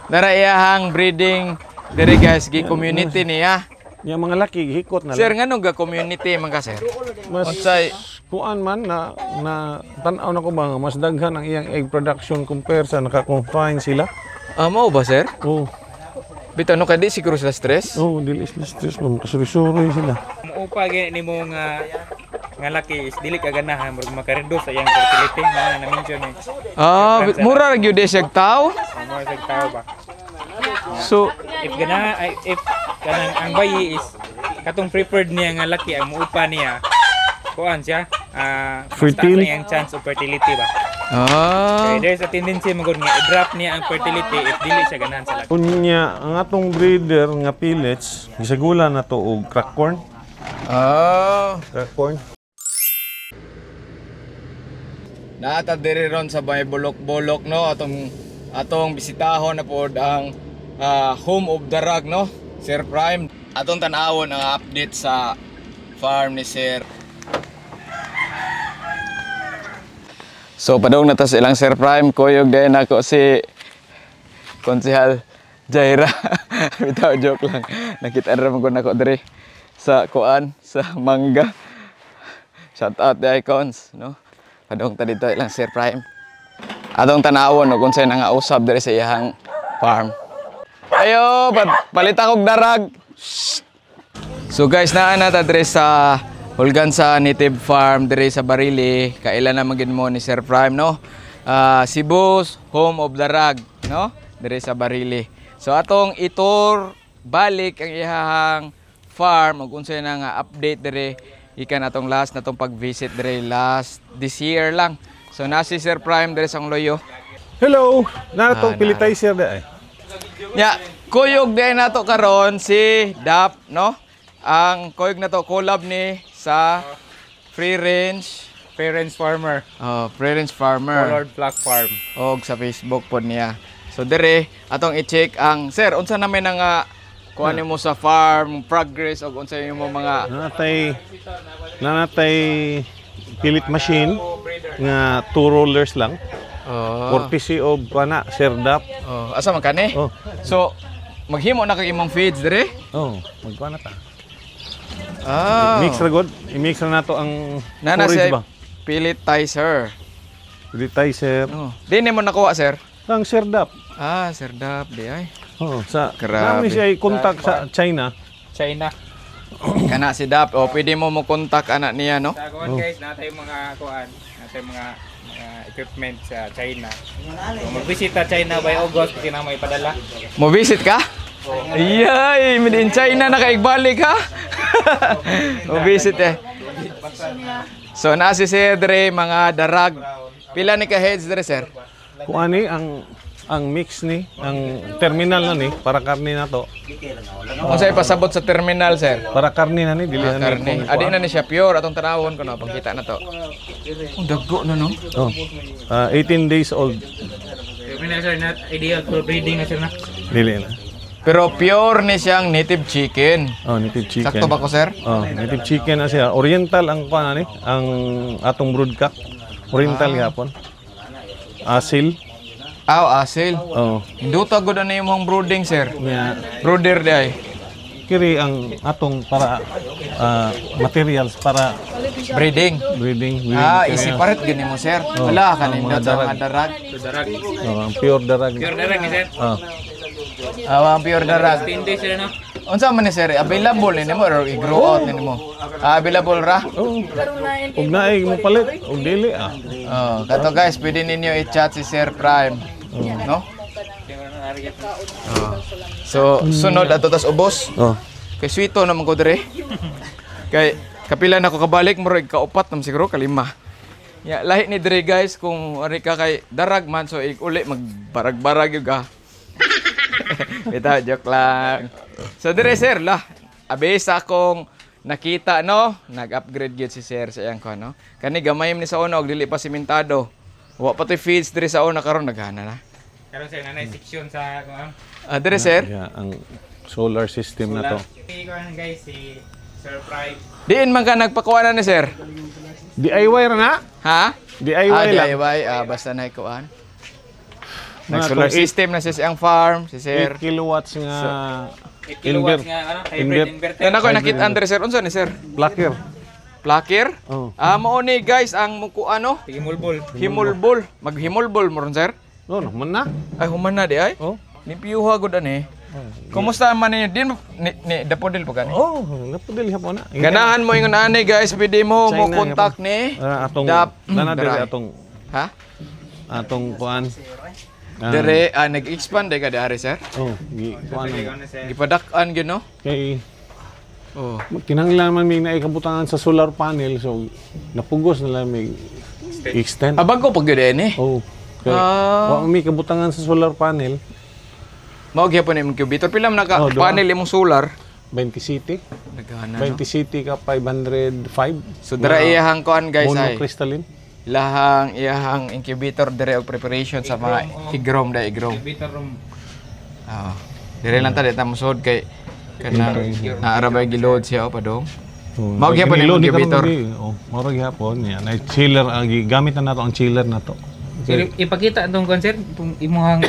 Dara iyahang breeding diri guys gi community niya. Yang mga laki hikot na lang. Sir nganong ga community man ka sir? Mas Unsay kuan man na tan-aw na ko ba nga mas daghan ang iyang egg production compare sa naka-confine sila. mao ba sir? Oh. Bitaw no kay di siguro sila stress. Oh, dili sila stress mo kasuri-suri sila. Upa gyud nimo nga laki is dili ka ganahan murag makareduce sa iyang fertility na na-mention eh. Mura ra gyud siya tao. Mura sa tao ba. So if kanang ang bayi is katong preferred niya nga laki ang muupa niya kuan siya fertile ang chance of fertility ba. Okay, there's a tendency magud nga i-drop niya ang fertility if dili siya ganahan sa laki. Unya ang atong breeder nga pellets gisagula na to og crack corn. Crack corn. Naata diri ron sa may bulok-bulok no atong bisitahon na pod ang home of the rag no, Sir Prime. Atong tan-awon ang update sa farm ni Sir. So padung na tas ilang Sir Prime kuyog din ako si Konsehal Jaira. Bitaw joke lang. Nakita ra man ko nako diri sa kuan sa mangga. Shout out the icons no. Padung ta dito ilang Sir Prime. Atong tanawon no kung say nga usab diri sa iyang farm. Ayo, palita kog darag. So guys, naa na ta diri sa Hulgansa Native Farm diri sa Barili. Kailan na magin mo ni Sir Prime no? Cebu's Home of the Rag no? Diri sa Barili. So atong itur balik ang iyahang farm ug unsay na nga update diri ikan atong last natong pag-visit diri last this year lang. So na si Sir Prime diri sa Loyo. Hello, nato pilitizer da ay. Ya, kuyog din nato karon si Dap no? Ang kuyog na to collab ni sa Free Range Farmer. Free Range Farmer. Colored Black Farm. Og sa Facebook pod niya. So dire atong i-check ang sir unsa namin nga kuan mo sa farm progress og unsa imong mga nanatay pilit machine nga 2 rollers lang. Courtesy of pana Sir Dap. Asa man kani? So maghimo na kag imong feeds dire? Magkuha na ta. Mix ra god. I-mix na nato ang forage ba? Pelletizer. Pelletizer. Di mo nakuha sir? Ang Sir Dap. Sir Dap di ay. Sa kami siya i-contact sa China. Kana si Dap, pwede mo kontak anak niya no? Sa kuan guys, natay mga kuan, natay mga equipment sa China. So, mag-visit ta China by August kasi na may padala. Mo visit ka? Iyay, made in China na kaigbalik ha. Mo visit eh. So na si Sir Dre mga darag. Pila ni ka heads Dre sir? Kung ani ang mix ni, ang terminal na ni para karne na to. Unsay pasabot sa terminal sir? Para karne na ni dili na karne. Adi na ni siya pure atong tanawon kuno pagkita na to. Daggo na no. 18 days old. Terminal sir not ideal for breeding na sir na. Dili na. Pero pure ni siyang native chicken. Native chicken. Sakto ba ko sir? Native chicken na siya. Oriental ang kuan ni, ang atong broodcock. Oriental gyapon. Asil. Asil. Duta gud na imong brooding sir. Brooder di ay. Kiri ang atong para materials para breeding. Separate gini mo sir. Wala kanindot sa mga darag. Ang pure darag. Pure darag ni sir. Ang pure darag. 10 days sir no. Unsa man ni sir? Available ni mo or i-grow out ni mo? Available ra? Ug naay mo palit ug dili kato guys, pwede ninyo i-chat si Sir Prime. No? So, sunod ato tas ubos. Kay sweeto naman ko dire. Kay kapila na ko kabalik mo rig kaupat nam siguro kalima. Ya, lahi ni dire guys kung ari ka kay darag man so uli magbarag-barag yung ka. Bita joke lang. So dire sir lah. Abisa akong nakita no, nag-upgrade gyud si sir sa iyang ko no. Kani gamay ni sa una og dili pa simentado. Wa pa toy feeds dire sa una karon naghana na. Karon sir nanay section sa kuan. Dire sir. Ang solar system na to. Guys si Sir Prime. Diin man ka nagpakuha na ni sir. DIY ra na? Ha? DIY lang. DIY basta na ikuan. Nag-solar system na siya ang farm, si sir. 8 kilowatts nga 8 kilowatts nga ano, hybrid inverter. Yan ako nakita Andre sir, unsa ni sir? plucker. Plakir? Oh. Mao ni guys ang muko ano? Himulbol. Himulbol. Maghimulbol mo ron sir? No, man na. Ay human na di ay. Oh. Limpiyuha gud ani. Kumusta man ninyo? Din ni dapodil pa gani. Oh, napudili hapon na. Ganahan mo ingon ani guys, pwede mo China, contact ni atong Dap- nana dire Daray. atong ha? atong kuan. Dire nag-expand ka dari sir. Oh, kuan. Gipadak-an gyud no? Kay Oh. kinahanglan man may naikabutangan sa solar panel so napugos na lang may extend. Abag ko pag gyud ni. Oh. Kay wa may kabutangan sa solar panel Mao gyapon imong incubator pila man naka Oh, doon. panel imong solar. 20 city. Nagana no? 20 city ka 505. So dira iyahang kuan guys ay. Monocrystalline. Iyahang incubator dire og preparation sa mga igrom da igrom. Inverter room. Ah. Dire lang ta di ta musod kay kanang naarabay gilod siya o padong. Mao gyapon imong incubator. Oh, mao gyapon yan. Ay chiller ang gamit na nato ang chiller na to. Sir, ipakita itong concert, itong imuhang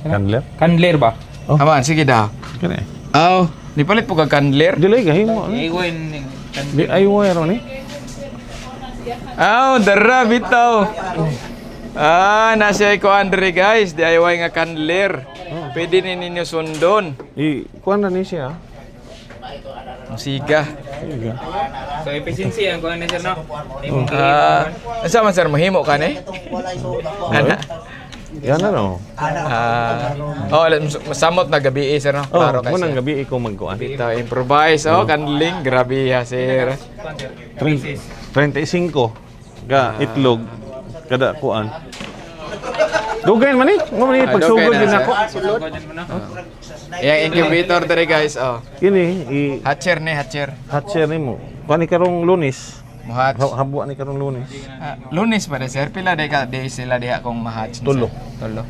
Candler. ba? Oh. Aman sige daw. Kani. Aw, nipalit po ka candler. Dili gahimo. Iwan Di ay wire ni. Aw, dara bitaw. Nasa ko Andre guys, DIY nga candler. Pwede ni ninyo sundon. Kuan na ni siya. Ang siga. Sige. So efficiency ang kuha ni sir no. Asa man sir mahimo ka ni? Ana. Yan na no. Masamot na gabi sir no. Oh, Klaro kay munang sir. gabi ikaw magkuan. Bitaw improvise candling grabe ha sir. 35 ga itlog kada kuan. Dugay man ni, mo ni pagsugod dugay na, din sir. ako. Yang incubator dere guys Kini hatcher ni hatcher. hatcher nimo. Kuan ni karong Lunes. Muhatch. Habuan ni karong Lunes. Lunes pa de sir pila de ka de sila diha kong mahatch. ni, Tulo. sir? Tulo.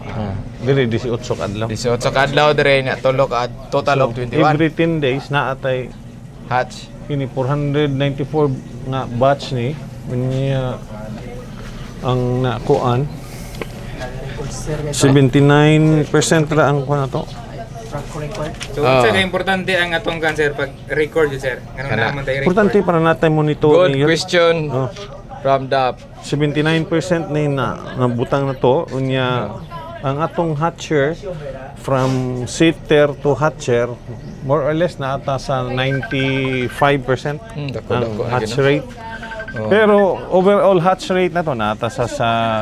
Diri 18 kadlaw. 18 kadlaw dire na tulo ka total of 21 Every 10 days na atay hatch. kini 494 nga batch ni unya ang nakuan 79% ra ang kuan nato. So unsa ka importante ang atong cancer pag record yun sir? Ganun naman tayo record. Importante para natin monitor Good question Oh. from the 79% ni na butang na to unya ang atong hatcher from sitter to hatcher more or less na ata sa 95% dako, ang dako, hatch ano? rate. Pero overall hatch rate na to na ata sa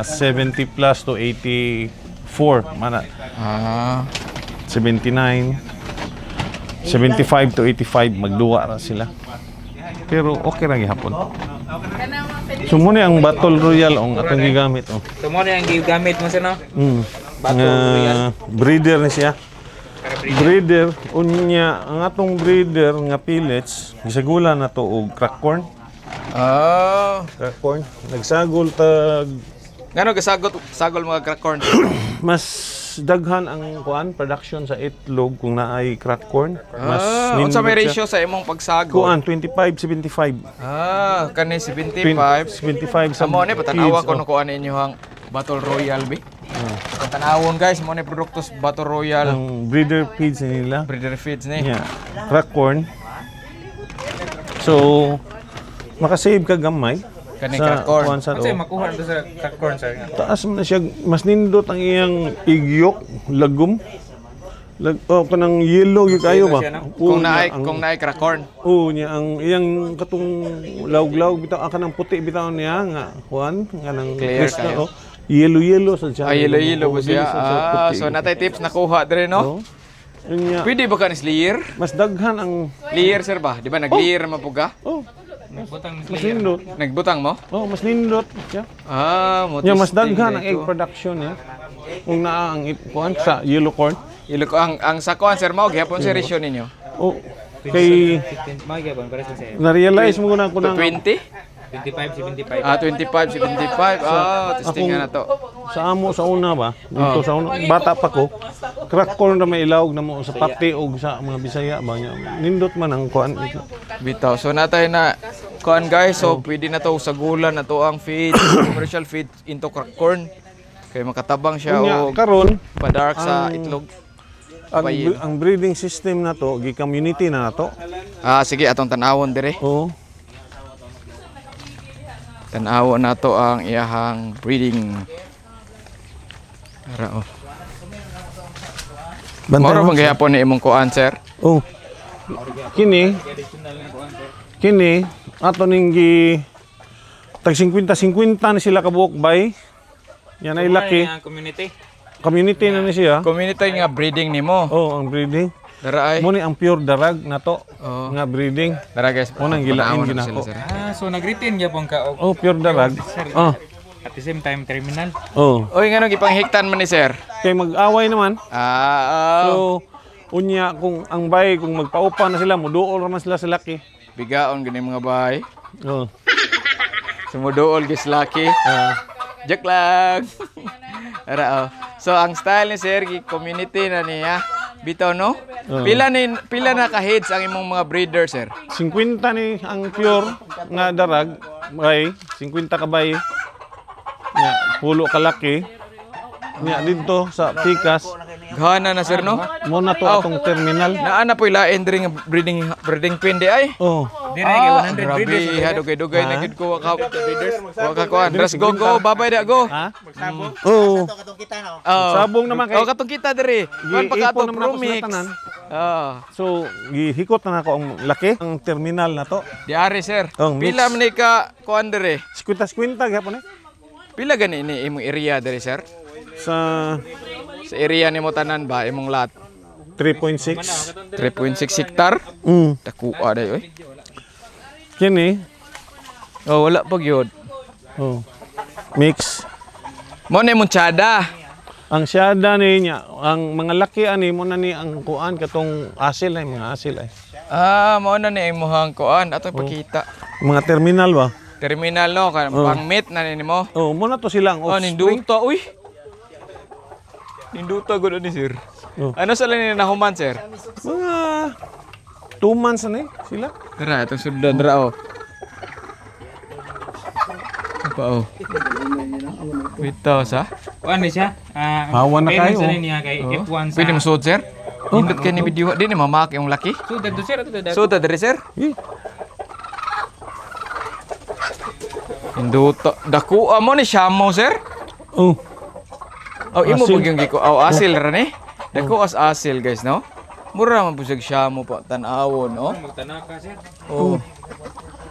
70 plus to 84 mana 79 75 to 85 magduwa ra sila. Pero okay ra gihapon. So mo ni ang Battle Royale ang atong gigamit oh. So mo na ang gigamit mo sir no? Battle Royale. Breeder ni siya. Breeder unya ang atong breeder nga pellets gisagula na to og crack corn. Crack corn. Nagsagol tag Ngano sagol mga crack corn? mas daghan ang kuan production sa itlog kung naay crack corn. Mas Unsa may nindot ratio siya. sa imong pagsagol? Kuan 25-75. Kani 75. 75 sa Amo ni patanawa feeds, ko no kuan ninyo hang Battle Royale bi. Tanawon guys, mo ni produktos Battle Royale ang breeder feeds nila. breeder feeds ni. Yeah. Crack corn. So makasave ka gamay Kani crack corn. kuan sa Kasi to. makuha ito sa crack corn sir. Taas man na siya mas nindot ang iyang igyok, lagom. Kanang yellow yung kayo ba? Siya, no? Kung naay crack corn. Niya ang iyang katong lawg-lawg bitaw kanang puti bitaw niya nga kuan kanang Clear crystal, kayo. yellow sa siya. Yellow ba siya? Dili sa puti. So natay tips nakuha dire no? Yun niya, Pwede ba ka ni layer? mas daghan ang Layer sir ba? Di ba nag-layer man po ka? Butang ni mas Slayer. nindot. Nagbutang mo? Mas nindot siya. Mo Nya mas testing daghan ang dito. egg production niya. Kung naa ang kuan sa yellow corn. Ilok ang sa kuan sir mao gyapon sa ratio ninyo. Kay 15 mga gabon para sa sir. na-realize mo na ko nang 20? 25 75. 25, 75. Testing nga na to. sa amo sa una ba? Dito sa una bata pa ko. Crack corn na may ilawg na mo sa pati og sa mga Bisaya ba nya. Nindot man ang kuan. Bitaw. So natay na kuan guys, so pwede na to sa gulan na to ang feed, commercial feed into crack corn. Kay makatabang siya Unya o karon padark sa ang- itlog. ang breeding system na to, gi-community na to. Ah, sige, atong tanawon dire. Oo. Tanawon na to ang iyahang breeding. Ara oh. Moro bang gihapon ni imong kuan, sir? Oh. Kini ato ning gi tag 50-50 na sila kabuok bay. Yan ay laki. Ang community. Community na ni siya. Community nga breeding nimo. Oh, ang breeding. Dara ay. Mo ni ang pure darag na to. Oh. Nga breeding. Dara guys. Mo nang gilain tanawon na ginako. sila, sir. So nag-retain gyapon ka og Oh, pure darag. Oh. at the same time terminal. Oh. Oy, ngano gipanghiktan man ni sir? Kay mag-away naman. Ah, oh. So unya kung ang bay kung magpaupa na sila, muduol raman sila sa laki. Bigaon gani mga bahay. Oh. Sumuduol gis laki. Joke lang. Ara oh. So ang style ni Sir community na niya. Bitaw no? Pila na ka heads ang imong mga breeder, sir? 50 ni ang pure nga darag, bay, 50 ka bay. Nya pulo ka laki. Nya dito sa Pikas, Gana na sir no? mo na to atong terminal. Naana po ilain diri nga breeding pen di ay. Oh. Dire kay 100 grabe, breeders. hadugay-dugay na gid ko ka breeders. Wa ka kuan. Let's go go, babay da go. Ha? Oh. Oh. Sabong naman kay Oh, katong kita diri. Kuan pa ka Giipon to naman ako sa promix. tanan. Oh. So, gihikot na ako ang laki, ang terminal na to. Di ari sir. Oh, mix. Pila man ni ka kuan diri? 50-50 gyapon eh. Pila gani ni imong area diri sir? Sa Sa area nimo tanan ba imong lot? 3.6. 3.6 hektar? Dakua day oy. Kini, Oh, wala pa gyud. oh. Mix. Mo na imong tsada. Ang syada niya, ang mga laki ani mo na ni ang kuan katong asil ay mga asil ay. Ah, mo na ni imong kuan ato pakita. Mga terminal ba? Terminal no kan pang meet na nimo. Oh, mo na to sila ang Oh, offspring. ninduta uy. Ninduta gud ni sir. Oh. Ano sa ni nahuman sir? Mga 2 months na sila. Tara, itong sundan dra oh. Apa oh? Bitaw sa? Kuan ni siya. Hawa na parents kayo. na niya kay F1 sa. Pwede mo suot sir? Hindot kay ni video di ni mamak yung laki. So dad sir ato dad. Suot diri sir? Eh, Hinduta. Daku mo ni syamo sir? oh. Oh, imo Asil. pag yung giko. Oh, asil ra ni. Dako as asil guys, no? Mura man busag syamo pa tan-awon, oh. Magtanaka sir. Oh.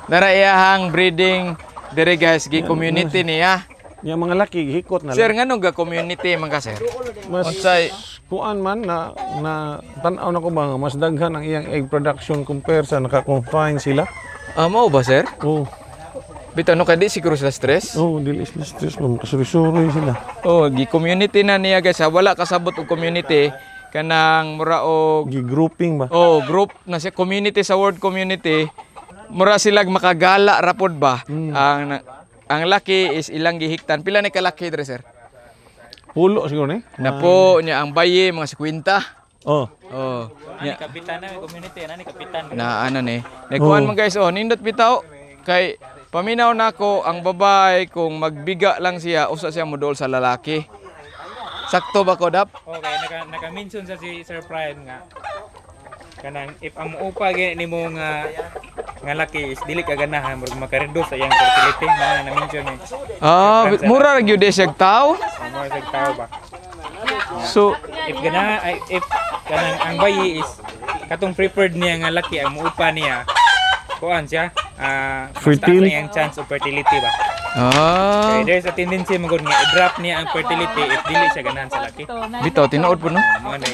Dara iyahang breeding dire guys, gi community niya. Yung mga laki hikot na Sir, lang. nganong ga community man ka sir? Mas Unsay kuan man na tan-aw na ko ba nga, mas daghan ang iyang egg production compare sa naka-confine sila. mao ba sir? Oh. Bitaw no kadi siguro sila stress. Oh, dili is stress mo kasuri-suri sila. Oh, gi community na niya guys. Wala kasabot og community kanang mura og Gi-grouping ba? oh, group na siya community sa word community. Mura sila makagala rapod ba? Ang laki is ilang gihiktan. Pila ni kalaki dre sir? Pulo siguro ni. Napo niya ang baye mga 50. Oh. Oh. Ani kapitan na community ani kapitan. Na ano ni. Nagkuhan man guys, oh, nindot bitaw kay paminaw nako ang babae kung magbiga lang siya usa siya modol sa lalaki. Sakto ba ko dap? Okay, naka-mention sa si Sir Prime nga kanang if ang upa gyud nimo nga laki is dili ka ganahan murag makareduce sa iyang fertility na na-mention ni. Ah, mura ra gyud siya tao. Mo sa tao ba. So, If kanang ang bayi is katong preferred niya nga laki ang muupa niya kuan siya Fertile. ang chance of fertility ba. ah, Kaya there's a tendency magud nga i-drop niya ang fertility if dili siya ganahan sa laki. bitaw tinuod po no. Mo na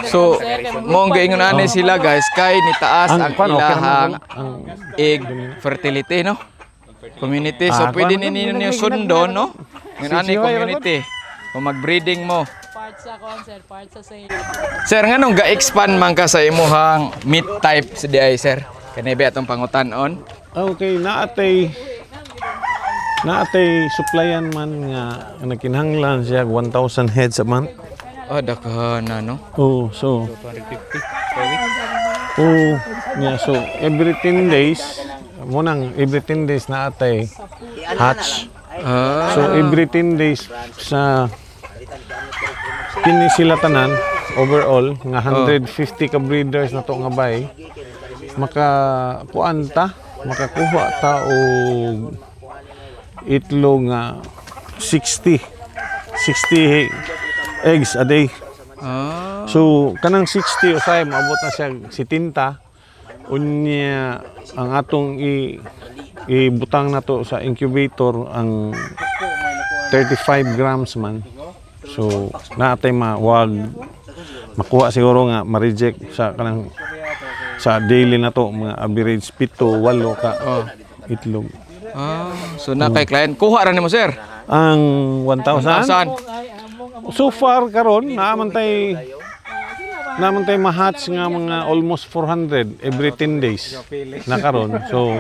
So, mo ang gaingon ani sila guys kay ni taas ang kuan, okay ilahang naman ang egg fertility no. Community. So pwede kuan, ninyo niyo sundo no. Ngan ani community. Kung mag-breeding mo. Part sa concert, part sa sale. Sir, nganong ga-expand man ka sa imuhang meat type sa DI sir? Kanibe atong pangutan-on. Okay, naatay supplyan man nga nagkinahanglan siya 1,000 heads a month. Oh, dakana no. Oh, so 250 per week. oh, yeah, so every 10 days mo nang every 10 days naatay hatch. Ah, So every 10 days sa kini sila tanan overall nga 150 ka breeders na to nga bay makakuha ta og itlog nga 60 eggs a day. So kanang 60 usay maabot na siya 70 unya ang atong ibutang na to sa incubator ang 35 grams man. So naatay wag makuha siguro nga ma-reject sa kanang sa daily na to mga average 7-8 ka itlog. So na kay client kuha ra nimo sir Ang 1,000 1,000. so far karon naman tay ma-hatch nga mga almost 400 every 10 days na karon. So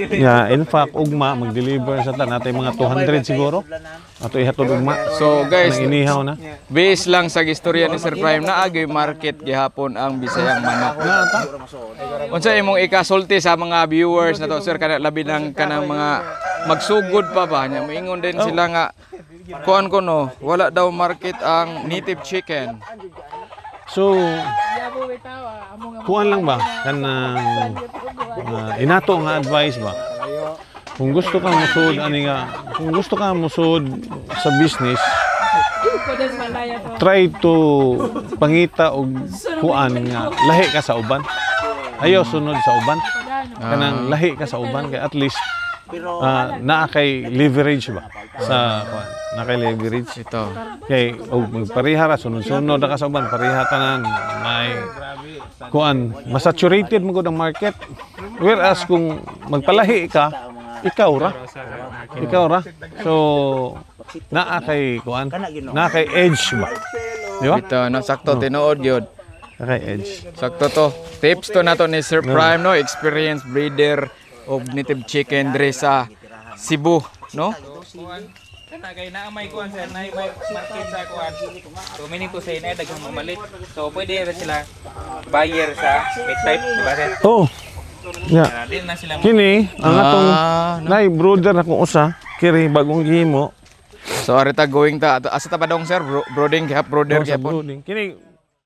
yeah, in fact ugma mag-deliver sa natay mga 200 siguro ato ihatod ugma. So guys, inihaw na base lang sa istorya ni Sir Prime na agi market gihapon ang Bisayang manok. Unsa imong ikasulti sa mga viewers na to sir kana labi ng kanang mga magsugod pa ba nya moingon din sila nga kuan ko no wala daw market ang native chicken. so kuan lang ba kanang inato nga advice ba kung gusto ka musud kung gusto ka musud sa business try to pangita og kuan nga lahi ka sa uban. Ayaw sunod sa uban. Kanang lahi ka sa uban kay at least naa kay leverage ba sa kuan. Na kay leverage Ito. kay og magpareha ra sunod-sunod ka sa uban, pareha tanan may kuan, masaturated mo gud ang market. Whereas kung magpalahi ka, ikaw ra. So naa kay kuan, naa kay edge ba. Di ba? Ito no sakto tinuod gyud. Naa kay edge. Sakto to. Tips to nato ni Sir Prime no, experienced breeder of native chicken dre sa Cebu, no? Kana kay naa may kuan sir, may market sa kuan. So meaning to say na daghang mamalit. So pwede ra sila buyer sa meat type, di ba sir? Oh. Yeah. Din na sila Kini ang atong no? nay brother akong usa kiri bagong gihimo So arita going ta asa ta padong sir brooding gihap brooder sa gyapon. brooding. Kini